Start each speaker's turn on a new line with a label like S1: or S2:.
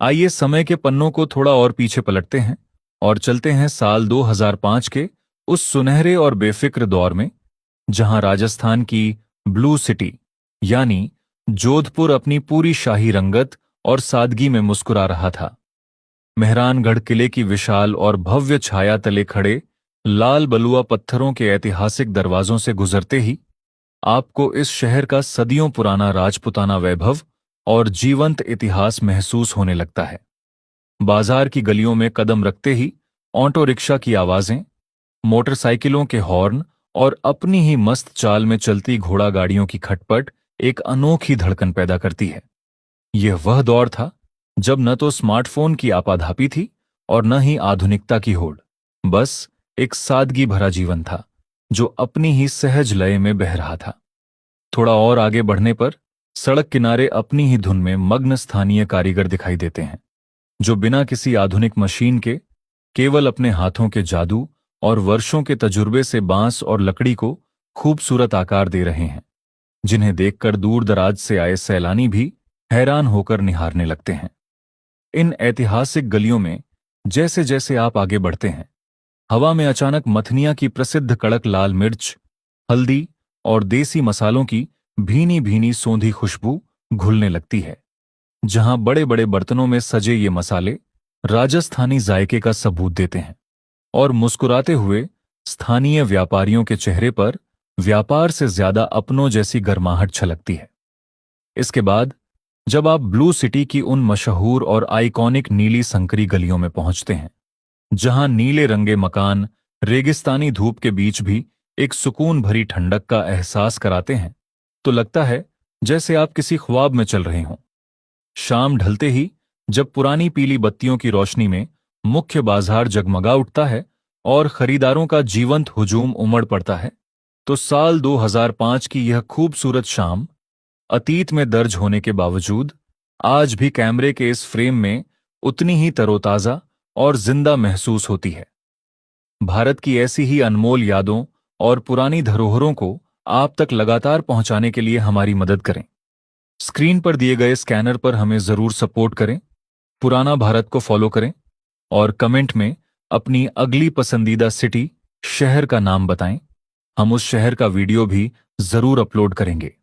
S1: आइए समय के पन्नों को थोड़ा और पीछे पलटते हैं और चलते हैं साल 2005 के उस सुनहरे और बेफिक्र दौर में, जहां राजस्थान की ब्लू सिटी यानी जोधपुर अपनी पूरी शाही रंगत और सादगी में मुस्कुरा रहा था। मेहरानगढ़ किले की विशाल और भव्य छाया तले खड़े लाल बलुआ पत्थरों के ऐतिहासिक दरवाजों से गुजरते ही आपको इस शहर का सदियों पुराना राजपुताना वैभव और जीवंत इतिहास महसूस होने लगता है। बाजार की गलियों में कदम रखते ही ऑटो रिक्शा की आवाजें, मोटरसाइकिलों के हॉर्न और अपनी ही मस्त चाल में चलती घोड़ा गाड़ियों की खटपट एक अनोखी धड़कन पैदा करती है। यह वह दौर था जब न तो स्मार्टफोन की आपाधापी थी और न ही आधुनिकता की होड़। बस एक सादगी भरा जीवन था जो अपनी ही सहज लय में बह रहा था। थोड़ा और आगे बढ़ने पर सड़क किनारे अपनी ही धुन में मग्न स्थानीय कारीगर दिखाई देते हैं, जो बिना किसी आधुनिक मशीन के केवल अपने हाथों के जादू और वर्षों के तजुर्बे से बांस और लकड़ी को खूबसूरत आकार दे रहे हैं, जिन्हें देखकर दूर दराज से आए सैलानी भी हैरान होकर निहारने लगते हैं। इन ऐतिहासिक गलियों में जैसे जैसे आप आगे बढ़ते हैं, हवा में अचानक मथनिया की प्रसिद्ध कड़क लाल मिर्च, हल्दी और देसी मसालों की भीनी भीनी सौंधी खुशबू घुलने लगती है। जहां बड़े बड़े बर्तनों में सजे ये मसाले राजस्थानी जायके का सबूत देते हैं और मुस्कुराते हुए स्थानीय व्यापारियों के चेहरे पर व्यापार से ज्यादा अपनों जैसी गर्माहट छलकती है। इसके बाद जब आप ब्लू सिटी की उन मशहूर और आइकॉनिक नीली संकरी गलियों में पहुंचते हैं, जहां नीले रंगे मकान रेगिस्तानी धूप के बीच भी एक सुकून भरी ठंडक का एहसास कराते हैं, तो लगता है जैसे आप किसी ख्वाब में चल रहे हों। शाम ढलते ही जब पुरानी पीली बत्तियों की रोशनी में मुख्य बाजार जगमगा उठता है और खरीदारों का जीवंत हुजूम उमड़ पड़ता है, तो साल 2005 की यह खूबसूरत शाम अतीत में दर्ज होने के बावजूद आज भी कैमरे के इस फ्रेम में उतनी ही तरोताजा और जिंदा महसूस होती है। भारत की ऐसी ही अनमोल यादों और पुरानी धरोहरों को आप तक लगातार पहुंचाने के लिए हमारी मदद करें। स्क्रीन पर दिए गए स्कैनर पर हमें जरूर सपोर्ट करें, पुराना भारत को फॉलो करें और कमेंट में अपनी अगली पसंदीदा सिटी, शहर का नाम बताएं। हम उस शहर का वीडियो भी जरूर अपलोड करेंगे।